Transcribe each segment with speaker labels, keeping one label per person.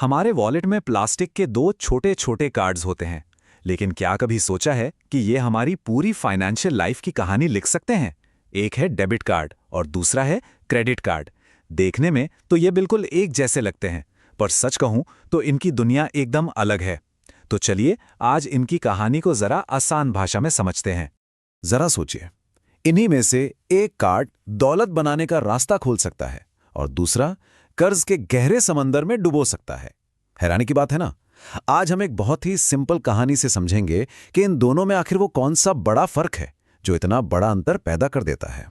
Speaker 1: हमारे वॉलेट में प्लास्टिक के दो छोटे छोटे कार्ड्स होते हैं, लेकिन क्या कभी सोचा है कि ये हमारी पूरी फाइनेंशियल लाइफ की कहानी लिख सकते हैं। एक है डेबिट कार्ड और दूसरा है क्रेडिट कार्ड। देखने में तो ये बिल्कुल एक जैसे लगते हैं, पर सच कहूं तो इनकी दुनिया एकदम अलग है। तो चलिए आज इनकी कहानी को जरा आसान भाषा में समझते हैं।
Speaker 2: जरा सोचिए, इन्हीं में से एक कार्ड दौलत बनाने का रास्ता खोल सकता है और दूसरा कर्ज के गहरे समंदर में डुबो सकता है। हैरानी की बात है ना। आज हम एक बहुत ही सिंपल कहानी से समझेंगे कि इन दोनों में आखिर वो कौन सा बड़ा फर्क है जो इतना बड़ा अंतर पैदा कर देता है।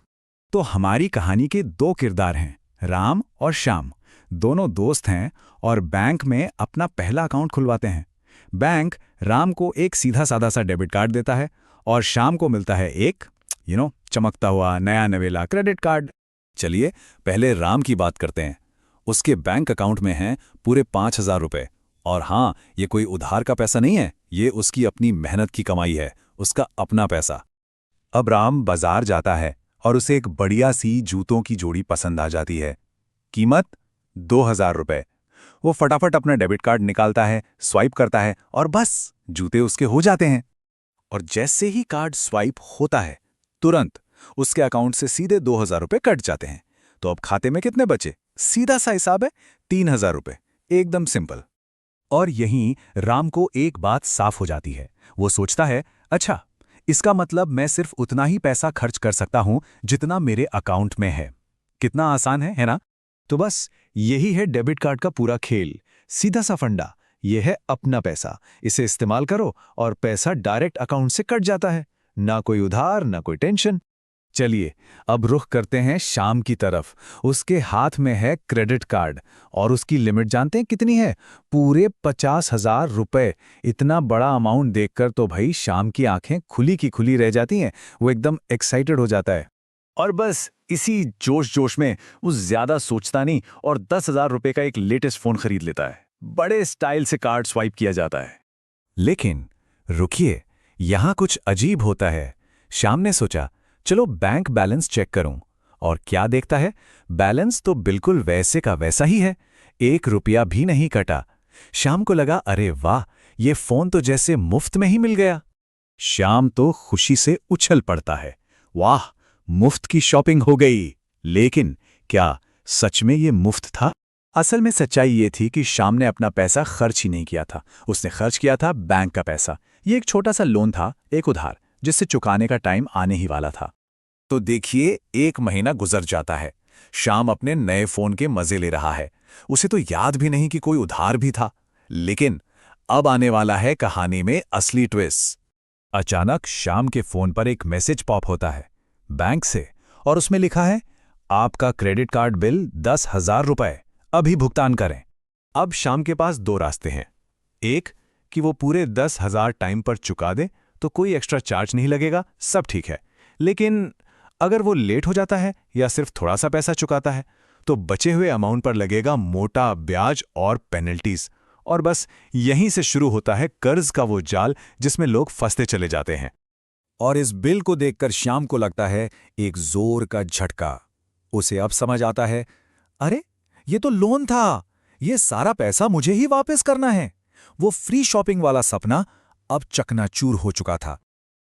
Speaker 1: तो हमारी कहानी के दो किरदार हैं, राम और श्याम। दोनों दोस्त हैं और बैंक में अपना पहला अकाउंट खुलवाते हैं। बैंक राम को एक सीधा साधा सा डेबिट कार्ड देता है और श्याम को मिलता है एक चमकता हुआ नया नवेला क्रेडिट कार्ड।
Speaker 2: चलिए पहले राम की बात करते हैं। उसके बैंक अकाउंट में हैं पूरे 5,000 रुपए। और हाँ, ये कोई उधार का पैसा नहीं है, ये उसकी अपनी मेहनत की कमाई है, उसका अपना पैसा।
Speaker 1: अब राम बाजार जाता है और उसे एक बढ़िया सी जूतों की जोड़ी पसंद आ जाती है। कीमत 2,000 रुपए। वो फटाफट अपना डेबिट कार्ड निकालता है, स्वाइप करता है और बस जूते उसके हो जाते हैं। और जैसे ही कार्ड स्वाइप होता है, तुरंत उसके अकाउंट से सीधे 2,000 रुपए कट जाते हैं। तो अब खाते में कितने बचे? सीधा सा हिसाब है, 3,000 रुपए। एकदम सिंपल। और यहीं राम को एक बात साफ हो जाती है। वो सोचता है, अच्छा, इसका मतलब मैं सिर्फ उतना ही पैसा खर्च कर सकता हूं जितना मेरे अकाउंट में है। कितना आसान है ना? तो बस यही है डेबिट कार्ड का पूरा खेल। सीधा सा फंडा, यह है अपना पैसा, इसे इस्तेमाल करो और पैसा डायरेक्ट अकाउंट से कट जाता है। ना कोई उधार, ना कोई टेंशन। चलिए अब रुख करते हैं श्याम की तरफ। उसके हाथ में है क्रेडिट कार्ड और उसकी लिमिट जानते हैं कितनी है? पूरे 50,000 रुपए। इतना बड़ा अमाउंट देखकर तो भाई श्याम की आंखें खुली की खुली रह जाती हैं। वो एकदम एक्साइटेड हो जाता है और बस इसी जोश जोश में वो ज्यादा सोचता नहीं और 10,000 रुपए का एक लेटेस्ट फोन खरीद लेता है। बड़े स्टाइल से कार्ड स्वाइप किया जाता है। लेकिन रुकिए, यहां कुछ अजीब होता है। श्याम ने सोचा, चलो बैंक बैलेंस चेक करूं। और क्या देखता है? बैलेंस तो बिल्कुल वैसे का वैसा ही है, 1 रुपया भी नहीं कटा। श्याम को लगा, अरे वाह, ये फोन तो जैसे मुफ्त में ही मिल गया। श्याम तो खुशी से उछल पड़ता है, वाह, मुफ्त की शॉपिंग हो गई। लेकिन क्या सच में ये मुफ्त था? असल में सच्चाई ये थी कि श्याम ने अपना पैसा खर्च ही नहीं किया था। उसने खर्च किया था बैंक का पैसा। ये एक छोटा सा लोन था, एक उधार, जिससे चुकाने का टाइम आने ही वाला था। तो देखिए, 1 महीना गुजर जाता है। श्याम अपने नए फोन के मजे ले रहा है। उसे तो याद भी नहीं कि कोई उधार भी था। लेकिन अब आने वाला है कहानी में असली ट्विस्ट। अचानक श्याम के फोन पर एक मैसेज पॉप होता है बैंक से, और उसमें लिखा है, आपका क्रेडिट कार्ड बिल 10,000 रुपए, अभी भुगतान करें। अब श्याम के पास 2 रास्ते हैं। एक कि वो पूरे 10,000 टाइम पर चुका दे तो कोई एक्स्ट्रा चार्ज नहीं लगेगा, सब ठीक है। लेकिन अगर वो लेट हो जाता है या सिर्फ थोड़ा सा पैसा चुकाता है तो बचे हुए अमाउंट पर लगेगा मोटा ब्याज और पेनल्टीज। और बस यहीं से शुरू होता है कर्ज का वो जाल जिसमें लोग फंसते चले जाते हैं। और इस बिल को देखकर श्याम को लगता है एक जोर का झटका। उसे अब समझ आता है, अरे ये तो लोन था, ये सारा पैसा मुझे ही वापस करना है। वो फ्री शॉपिंग वाला सपना अब चकनाचूर हो चुका था।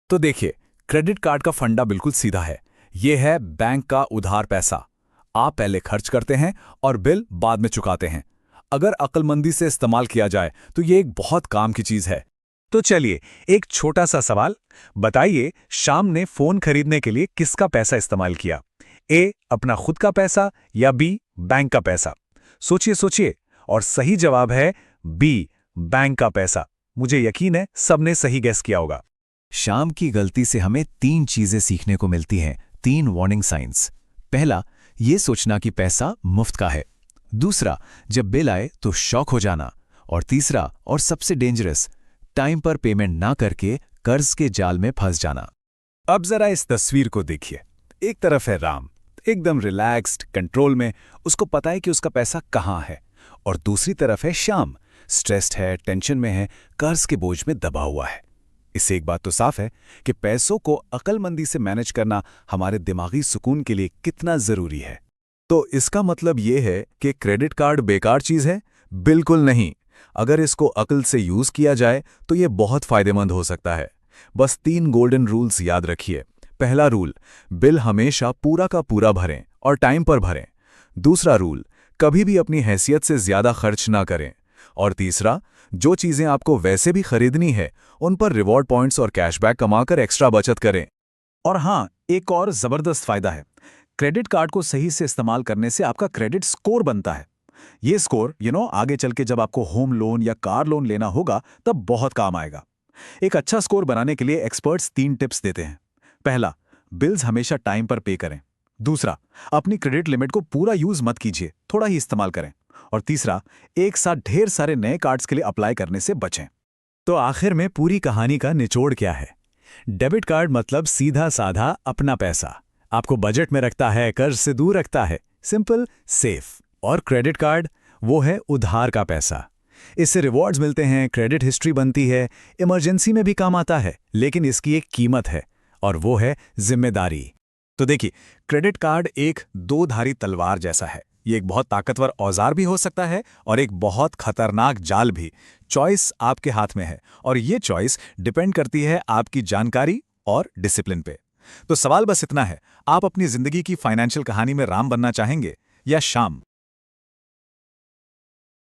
Speaker 1: तो देखिए, क्रेडिट कार्ड का फंडा बिल्कुल सीधा है। यह है बैंक का उधार पैसा। आप पहले खर्च करते हैं और बिल बाद में चुकाते हैं। अगर अक्लमंदी से इस्तेमाल किया जाए तो यह एक बहुत काम की चीज है। तो चलिए, एक छोटा सा सवाल बताइए, श्याम ने फोन खरीदने के लिए किसका पैसा इस्तेमाल किया? ए अपना खुद का पैसा या बी बैंक का पैसा? सोचिए सोचिए, और सही जवाब है बी, बैंक का पैसा। मुझे यकीन है सबने सही गेस किया होगा। श्याम की गलती से हमें 3 चीजें सीखने को मिलती हैं, 3 वार्निंग साइंस। पहला, ये सोचना कि पैसा मुफ्त का है। दूसरा, जब बिल आए तो शॉक हो जाना। और तीसरा और सबसे डेंजरस, टाइम पर पेमेंट ना करके कर्ज के जाल में फंस जाना। अब जरा इस तस्वीर को देखिए। एक तरफ है राम, एकदम रिलैक्स्ड, कंट्रोल में, उसको पता है कि उसका पैसा कहाँ है। और दूसरी तरफ है श्याम, स्ट्रेस्ड है, टेंशन में है, कर्ज के बोझ में दबा हुआ है। इससे एक बात तो साफ है कि पैसों को अक्लमंदी से मैनेज करना हमारे दिमागी सुकून के लिए कितना जरूरी है। तो इसका मतलब यह है कि क्रेडिट कार्ड बेकार चीज है? बिल्कुल नहीं। अगर इसको अक्ल से यूज किया जाए तो ये बहुत फायदेमंद हो सकता है। बस 3 गोल्डन रूल्स याद रखिए। पहला रूल, बिल हमेशा पूरा का पूरा भरें और टाइम पर भरें। दूसरा रूल, कभी भी अपनी हैसियत से ज्यादा खर्च ना करें। और तीसरा, जो चीजें आपको वैसे भी खरीदनी है उन पर रिवॉर्ड पॉइंट्स और कैशबैक कमाकर एक्स्ट्रा बचत करें।
Speaker 2: और हाँ, एक और जबरदस्त फायदा है। क्रेडिट कार्ड को सही से इस्तेमाल करने से आपका क्रेडिट स्कोर बनता है। ये स्कोर आगे चल के जब आपको होम लोन या कार लोन लेना होगा तब बहुत काम आएगा। एक अच्छा स्कोर बनाने के लिए एक्सपर्ट्स 3 टिप्स देते हैं। पहला, बिल्स हमेशा टाइम पर पे करें। दूसरा, अपनी क्रेडिट लिमिट को पूरा यूज मत कीजिए, थोड़ा ही इस्तेमाल करें। और तीसरा, एक साथ ढेर सारे नए कार्ड्स के लिए अप्लाई करने से बचें।
Speaker 1: तो आखिर में पूरी कहानी का निचोड़ क्या है? डेबिट कार्ड मतलब सीधा साधा अपना पैसा, आपको बजट में रखता है, कर्ज से दूर रखता है, सिंपल, सेफ। और क्रेडिट कार्ड, वो है उधार का पैसा। इससे रिवॉर्ड्स मिलते हैं, क्रेडिट हिस्ट्री बनती है, इमरजेंसी में भी काम आता है, लेकिन इसकी एक कीमत है और वो है जिम्मेदारी। तो देखिए, क्रेडिट कार्ड एक दो-धारी तलवार जैसा है। ये एक बहुत ताकतवर औजार भी हो सकता है और एक बहुत खतरनाक जाल भी। चॉइस आपके हाथ में है और ये चॉइस डिपेंड करती है आपकी जानकारी और डिसिप्लिन पे। तो सवाल बस इतना है, आप अपनी जिंदगी की फाइनेंशियल कहानी में राम बनना चाहेंगे या श्याम?